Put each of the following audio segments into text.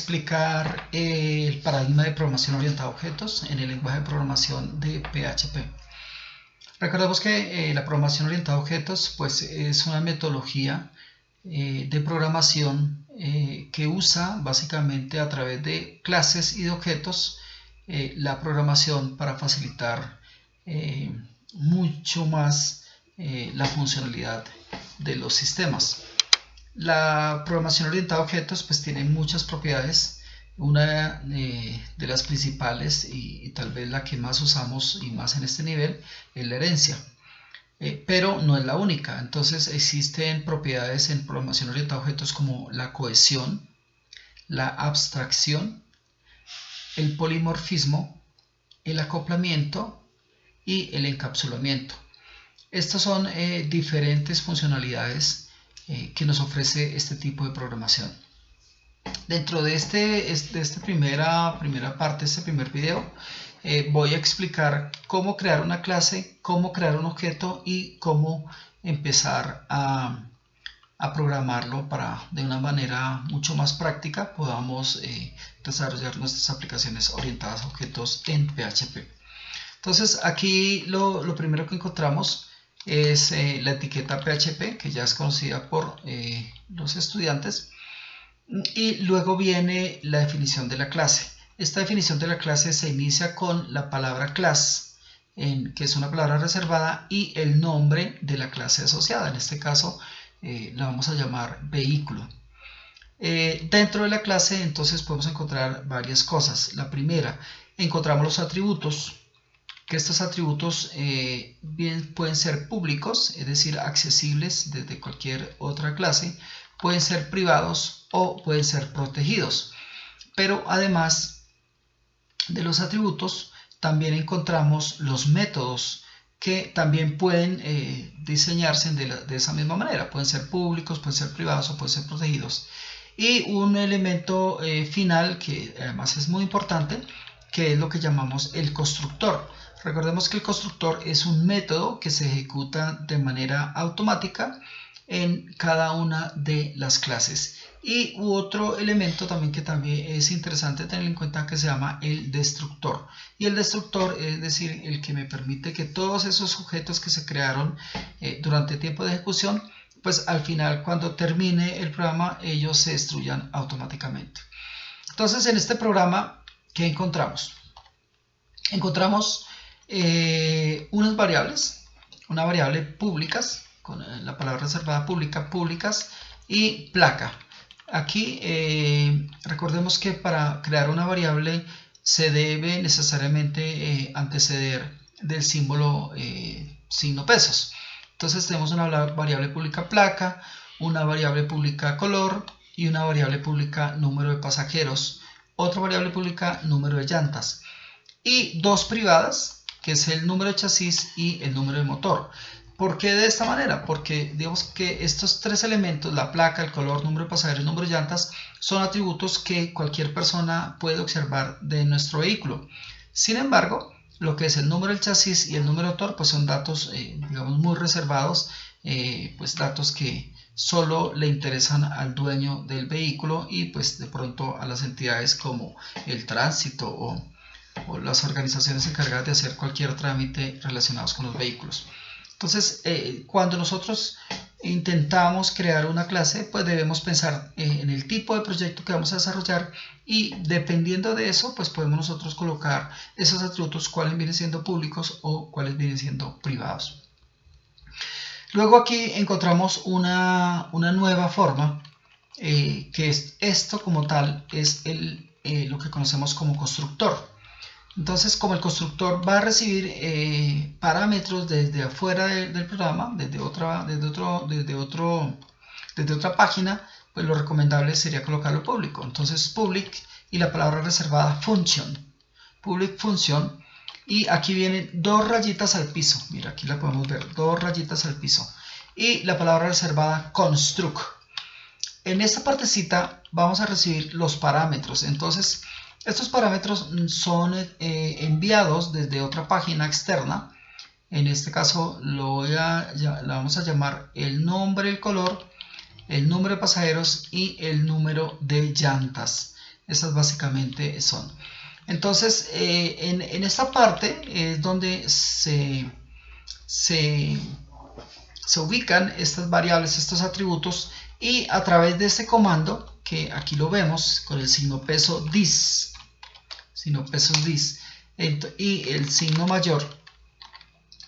explicar el paradigma de programación orientada a objetos en el lenguaje de programación de PHP. Recordemos que la programación orientada a objetos pues, es una metodología de programación que usa básicamente a través de clases y de objetos la programación para facilitar mucho más la funcionalidad de los sistemas. La programación orientada a objetos pues tiene muchas propiedades. Una de las principales y tal vez la que más usamos y más en este nivel es la herencia, pero no es la única. Entonces existen propiedades en programación orientada a objetos como la cohesión, la abstracción, el polimorfismo, el acoplamiento y el encapsulamiento. Estas son diferentes funcionalidades que nos ofrece este tipo de programación. Dentro de esta primera parte, este primer video, voy a explicar cómo crear una clase, cómo crear un objeto y cómo empezar a programarlo para de una manera mucho más práctica podamos desarrollar nuestras aplicaciones orientadas a objetos en PHP. Entonces aquí lo primero que encontramos es la etiqueta PHP, que ya es conocida por los estudiantes, y luego viene la definición de la clase. Esta definición de la clase se inicia con la palabra class, que es una palabra reservada, y el nombre de la clase asociada. En este caso la vamos a llamar vehículo. Dentro de la clase entonces podemos encontrar varias cosas. La primera, encontramos los atributos, que estos atributos bien pueden ser públicos, es decir, accesibles desde cualquier otra clase, pueden ser privados o pueden ser protegidos. Pero además de los atributos, también encontramos los métodos, que también pueden diseñarse de esa misma manera. Pueden ser públicos, pueden ser privados o pueden ser protegidos. Y un elemento final que además es muy importante, que es lo que llamamos el constructor. Recordemos que el constructor es un método que se ejecuta de manera automática en cada una de las clases. Y otro elemento también que también es interesante tener en cuenta, que se llama el destructor. Y el destructor es decir, el que me permite que todos esos objetos que se crearon durante el tiempo de ejecución, pues al final, cuando termine el programa, ellos se destruyan automáticamente. Entonces, en este programa, ¿qué encontramos? Encontramos unas variables, una variable públicas, con la palabra reservada pública, públicas, y placa. Aquí recordemos que para crear una variable se debe necesariamente anteceder del símbolo signo pesos. Entonces tenemos una variable pública placa, una variable pública color y una variable pública número de pasajeros, otra variable pública número de llantas, y dos privadas, que es el número de chasis y el número de motor. ¿Por qué de esta manera? Porque digamos que estos tres elementos, la placa, el color, número de pasajeros y número de llantas, son atributos que cualquier persona puede observar de nuestro vehículo. Sin embargo, lo que es el número del chasis y el número de motor pues son datos digamos muy reservados, pues datos que solo le interesan al dueño del vehículo y pues de pronto a las entidades como el tránsito o las organizaciones encargadas de hacer cualquier trámite relacionados con los vehículos. Entonces, cuando nosotros intentamos crear una clase, pues debemos pensar en el tipo de proyecto que vamos a desarrollar, y dependiendo de eso, pues podemos nosotros colocar esos atributos, cuáles vienen siendo públicos o cuáles vienen siendo privados. Luego aquí encontramos una nueva forma, que es esto como tal, es lo que conocemos como constructor. Entonces, como el constructor va a recibir parámetros desde afuera del programa, desde otra página, pues lo recomendable sería colocarlo público. Entonces, public y la palabra reservada function, public function, y aquí vienen dos rayitas al piso. Mira, aquí la podemos ver, dos rayitas al piso, y la palabra reservada construct. En esta partecita vamos a recibir los parámetros. Entonces, estos parámetros son enviados desde otra página externa. En este caso la vamos a llamar el nombre, el color, el número de pasajeros y el número de llantas. Estas básicamente son. Entonces, en esta parte es donde se ubican estas variables, estos atributos, y a través de este comando, que aquí lo vemos con el signo peso dis, y el signo mayor,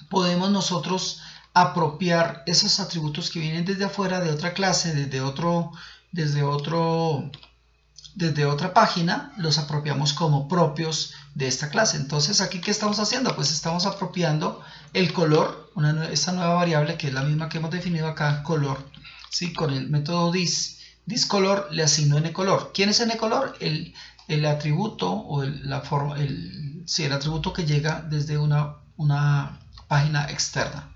podemos nosotros apropiar esos atributos que vienen desde afuera de otra clase, desde otra página, los apropiamos como propios de esta clase. Entonces, aquí, ¿qué estamos haciendo? Pues estamos apropiando el color, esta nueva variable que es la misma que hemos definido acá, color, ¿sí? Con el método discolor le asigno ncolor. ¿Quién es ncolor? El atributo o el atributo que llega desde una página externa.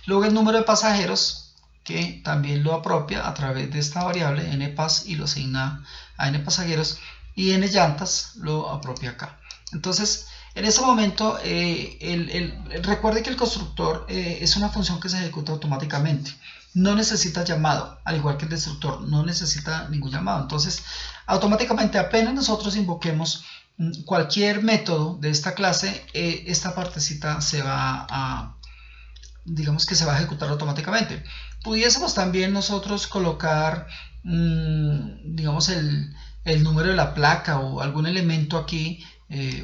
Luego el número de pasajeros, que también lo apropia a través de esta variable npas y lo asigna a n pasajeros, y n llantas lo apropia acá. Entonces, en ese momento, recuerde que el constructor es una función que se ejecuta automáticamente. No necesita llamado, al igual que el destructor, no necesita ningún llamado. Entonces, automáticamente, apenas nosotros invoquemos cualquier método de esta clase, esta partecita digamos que se va a ejecutar automáticamente. Pudiésemos también nosotros colocar, digamos, el número de la placa o algún elemento aquí,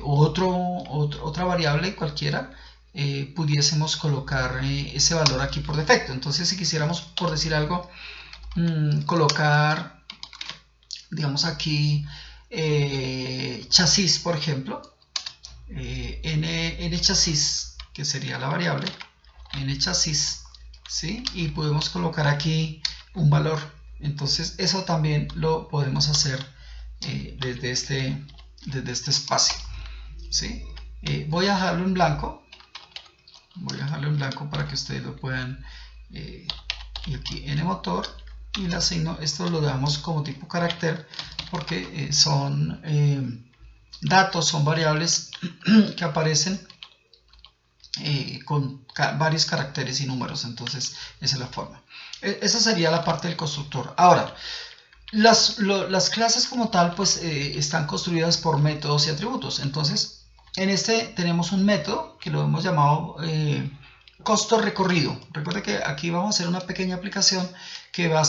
otra variable cualquiera, pudiésemos colocar ese valor aquí por defecto. Entonces, si quisiéramos, por decir algo, colocar, digamos aquí, chasis, por ejemplo, n chasis, que sería la variable n chasis, ¿sí? Y podemos colocar aquí un valor. Entonces, eso también lo podemos hacer desde este espacio, ¿sí? Voy a dejarlo en blanco. Para que ustedes lo puedan. Y aquí n motor, y le asigno, esto lo damos como tipo carácter, porque son datos, son variables que aparecen con varios caracteres y números. Entonces, esa es la forma. Esa sería la parte del constructor. Ahora, las clases como tal, pues están construidas por métodos y atributos. Entonces, en este tenemos un método que lo hemos llamado costo recorrido. Recuerde que aquí vamos a hacer una pequeña aplicación que va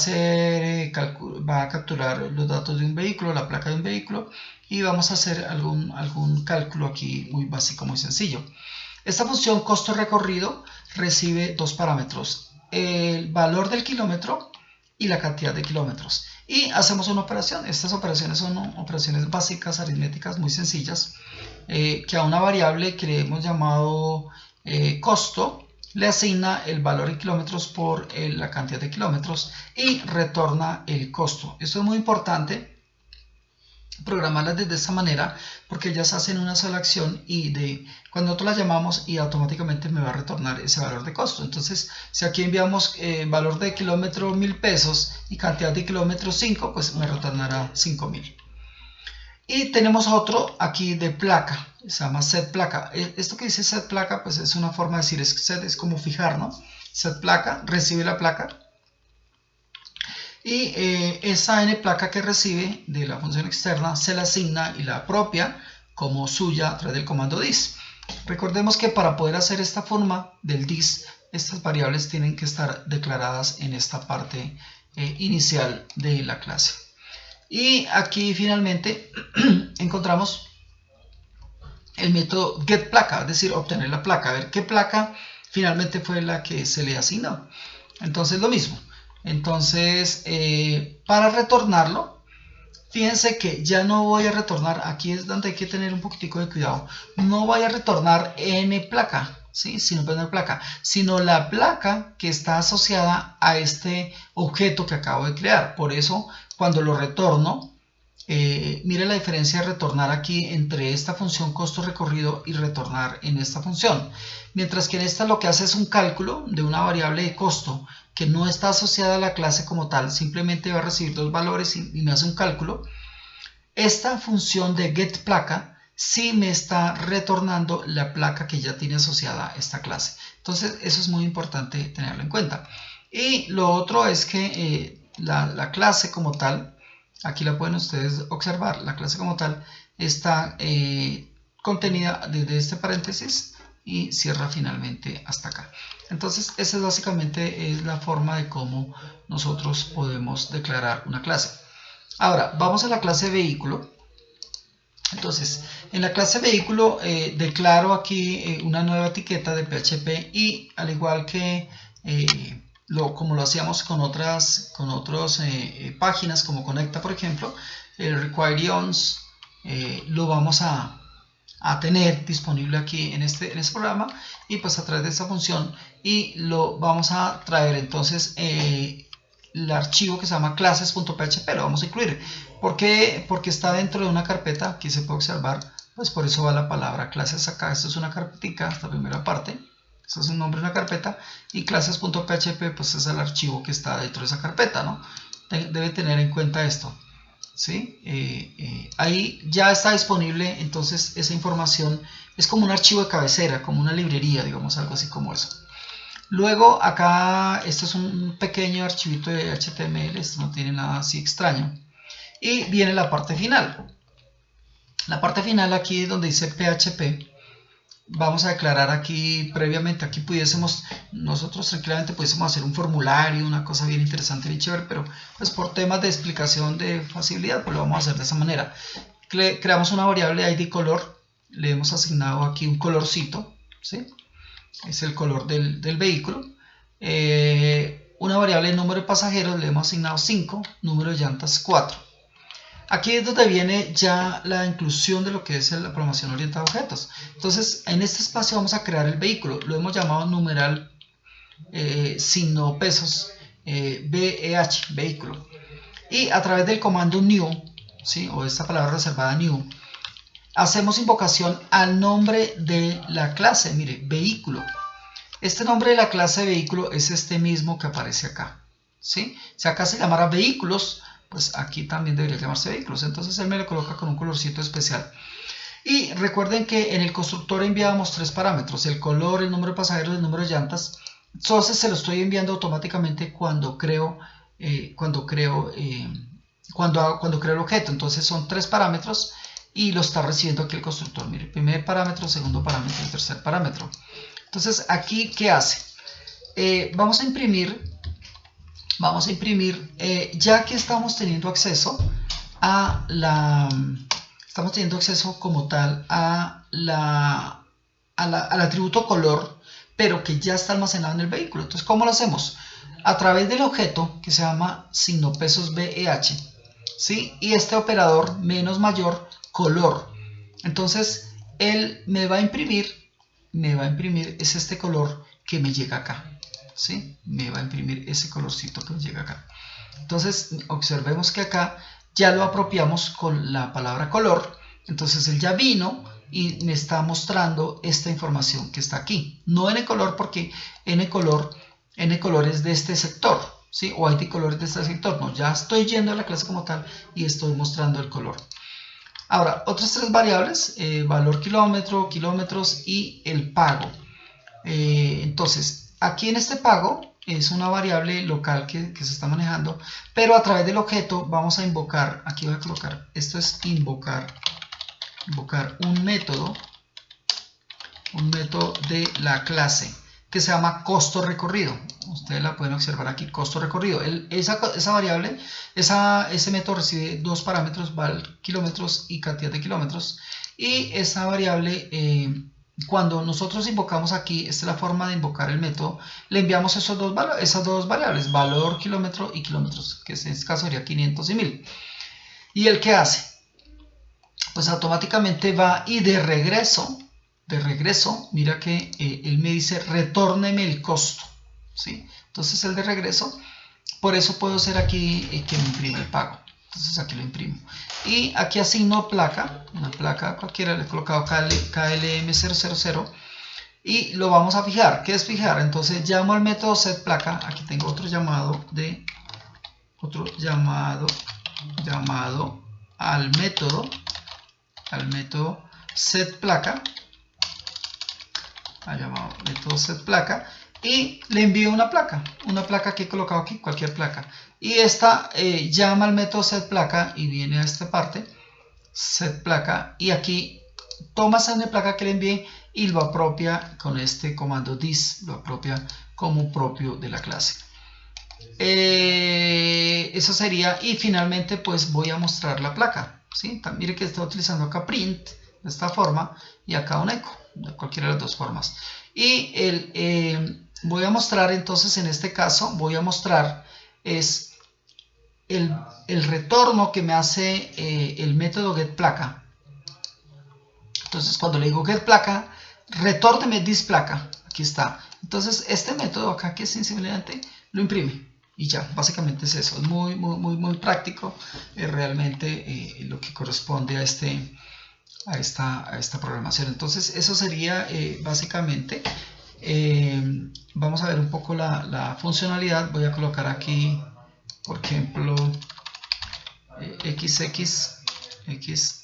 a capturar los datos de un vehículo, la placa de un vehículo, y vamos a hacer algún cálculo aquí muy básico, muy sencillo. Esta función costo recorrido recibe dos parámetros: el valor del kilómetro y la cantidad de kilómetros. Y hacemos una operación. Estas operaciones son operaciones básicas, aritméticas, muy sencillas, que a una variable que le hemos llamado costo le asigna el valor en kilómetros por la cantidad de kilómetros y retorna el costo. Esto es muy importante, programarlas desde esta manera, porque ellas hacen una sola acción y cuando nosotros las llamamos, y automáticamente me va a retornar ese valor de costo. Entonces, si aquí enviamos valor de kilómetro 1000 pesos y cantidad de kilómetros 5, pues me retornará 5000. Y tenemos otro aquí de placa, se llama set placa. Esto que dice set placa, pues es una forma de decir, set es como fijar, ¿no? Set placa, recibe la placa. Y esa n placa que recibe de la función externa se la asigna y la apropia como suya a través del comando dis. Recordemos que para poder hacer esta forma del dis, estas variables tienen que estar declaradas en esta parte inicial de la clase. Y aquí finalmente encontramos el método getPlaca, es decir, obtener la placa, a ver qué placa finalmente fue la que se le asignó. Entonces lo mismo. Entonces, para retornarlo, fíjense que ya no voy a retornar, aquí es donde hay que tener un poquitico de cuidado, no voy a retornar n placa, ¿sí? Sino la placa que está asociada a este objeto que acabo de crear. Por eso, cuando lo retorno, mire la diferencia de retornar aquí entre esta función costo recorrido y retornar en esta función. Mientras que en esta lo que hace es un cálculo de una variable de costo que no está asociada a la clase como tal, simplemente va a recibir dos valores y me hace un cálculo. Esta función de getPlaca sí me está retornando la placa que ya tiene asociada a esta clase. Entonces, eso es muy importante tenerlo en cuenta. Y lo otro es que la clase como tal Aquí la pueden ustedes observar. La clase como tal está contenida desde este paréntesis y cierra finalmente hasta acá. Entonces esa es básicamente la forma de cómo nosotros podemos declarar una clase. Ahora vamos a la clase vehículo. Entonces en la clase vehículo declaro aquí una nueva etiqueta de PHP y al igual que como lo hacíamos con otras páginas como Conecta, por ejemplo, el require ions lo vamos a tener disponible aquí en este programa, y pues a través de esta función, y lo vamos a traer entonces el archivo que se llama clases.php, lo vamos a incluir. ¿Por qué? Porque está dentro de una carpeta, aquí se puede observar, pues por eso va la palabra clases acá. Esto es una carpetica, esta primera parte. Eso es el nombre de una carpeta, y clases.php pues es el archivo que está dentro de esa carpeta, ¿no? Debe tener en cuenta esto, ¿sí? Ahí ya está disponible, entonces esa información es como un archivo de cabecera, como una librería, digamos, algo así como eso. Luego acá, esto es un pequeño archivito de HTML, esto no tiene nada así extraño. Y viene la parte final. La parte final aquí donde dice PHP, vamos a declarar aquí previamente, aquí pudiésemos, nosotros tranquilamente pudiésemos hacer un formulario, una cosa bien interesante, bien chévere, pero pues por temas de explicación de facilidad, pues lo vamos a hacer de esa manera. Creamos una variable ID color, le hemos asignado aquí un colorcito, ¿sí? Es el color del vehículo. Una variable número de pasajeros, le hemos asignado 5, número de llantas 4. Aquí es donde viene ya la inclusión de lo que es la programación orientada a objetos. Entonces, en este espacio vamos a crear el vehículo. Lo hemos llamado numeral signo pesos VEH, vehículo. Y a través del comando new, ¿sí? O esta palabra reservada new, hacemos invocación al nombre de la clase. Mire, vehículo. Este nombre de la clase vehículo es este mismo que aparece acá, ¿sí? Si acá se llamara vehículos, pues aquí también debería llamarse vehículos. Entonces él me lo coloca con un colorcito especial. Y recuerden que en el constructor enviábamos 3 parámetros: el color, el número de pasajeros, el número de llantas. Entonces se lo estoy enviando automáticamente cuando creo el objeto. Entonces son 3 parámetros y lo está recibiendo aquí el constructor. Mire, primer parámetro, segundo parámetro y tercer parámetro. Entonces aquí, ¿qué hace? Vamos a imprimir, ya que estamos teniendo acceso como tal al atributo color, pero que ya está almacenado en el vehículo. Entonces, ¿cómo lo hacemos? A través del objeto que se llama signo pesos VEH, ¿sí? Y este operador menos mayor color. Entonces, él me va a imprimir es este color que me llega acá, ¿sí? Me va a imprimir ese colorcito que me llega acá. Entonces, observemos que acá ya lo apropiamos con la palabra color. Entonces él ya vino y me está mostrando esta información que está aquí. No N color, porque N color es de este sector, ¿sí? O ID color es de este sector. No, ya estoy yendo a la clase como tal y estoy mostrando el color. Ahora, otras 3 variables, valor kilómetro, kilómetros y el pago. Entonces, aquí en este pago es una variable local que se está manejando, pero a través del objeto vamos a invocar, aquí voy a colocar, esto es invocar un método de la clase que se llama costo recorrido. Ustedes la pueden observar aquí, costo recorrido. Esa variable, ese método recibe 2 parámetros, val kilómetros y cantidad de kilómetros. Y esa variable, cuando nosotros invocamos aquí, esta es la forma de invocar el método, le enviamos esas dos variables, valor kilómetro y kilómetros, que en este caso sería 500 y 1000. ¿Y el qué hace? Pues automáticamente va y de regreso, mira que él me dice retórneme el costo, ¿sí? Entonces el de regreso, por eso puedo hacer aquí que me imprime el pago. Entonces aquí lo imprimo. Y aquí asigno placa, una placa cualquiera, le he colocado KLM000 y lo vamos a fijar. ¿Qué es fijar? Entonces llamo al método setPlaca. Aquí tengo otro llamado al método setPlaca. Llamado método setPlaca, y le envío una placa que he colocado aquí, cualquier placa, y esta llama al método setPlaca y viene a esta parte, setPlaca, y aquí toma esa placa que le envié y lo apropia con este comando this, lo apropia como propio de la clase. Eso sería, y finalmente pues voy a mostrar la placa, ¿sí? Mire que estoy utilizando acá print de esta forma y acá un eco, de cualquiera de las dos formas. Y voy a mostrar entonces, en este caso voy a mostrar es el retorno que me hace el método getPlaca. Entonces cuando le digo getPlaca, retórneme thisPlaca, aquí está. Entonces este método acá, que simplemente lo imprime y ya, básicamente es eso. Es muy práctico, realmente lo que corresponde a esta programación. Entonces eso sería básicamente. Vamos a ver un poco la funcionalidad. Voy a colocar aquí, por ejemplo, XX 111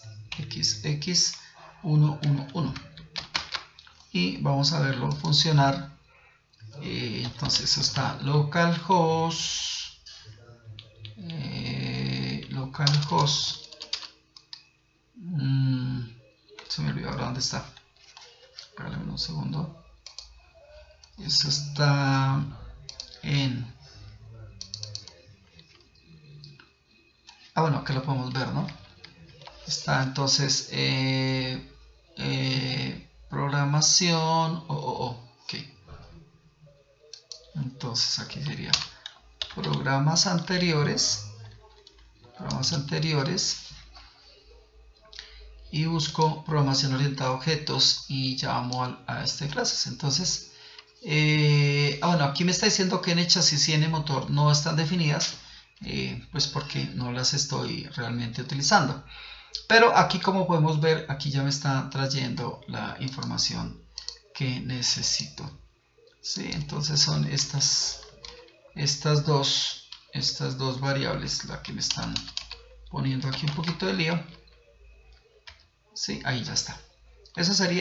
y vamos a verlo funcionar. Entonces eso está localhost se me olvidó ahora dónde está. Regálame un segundo. Eso está en... bueno, acá lo podemos ver, ¿no? Está entonces programación ok. Entonces aquí sería programas anteriores y busco programación orientada a objetos y llamo a este clases. Entonces bueno, aquí me está diciendo que en chasis y en motor no están definidas, pues porque no las estoy realmente utilizando. Pero aquí, como podemos ver, aquí ya me está trayendo la información que necesito. ¿Sí? Entonces son estas dos variables las que me están poniendo aquí un poquito de lío. ¿Sí? Ahí ya está. Eso sería.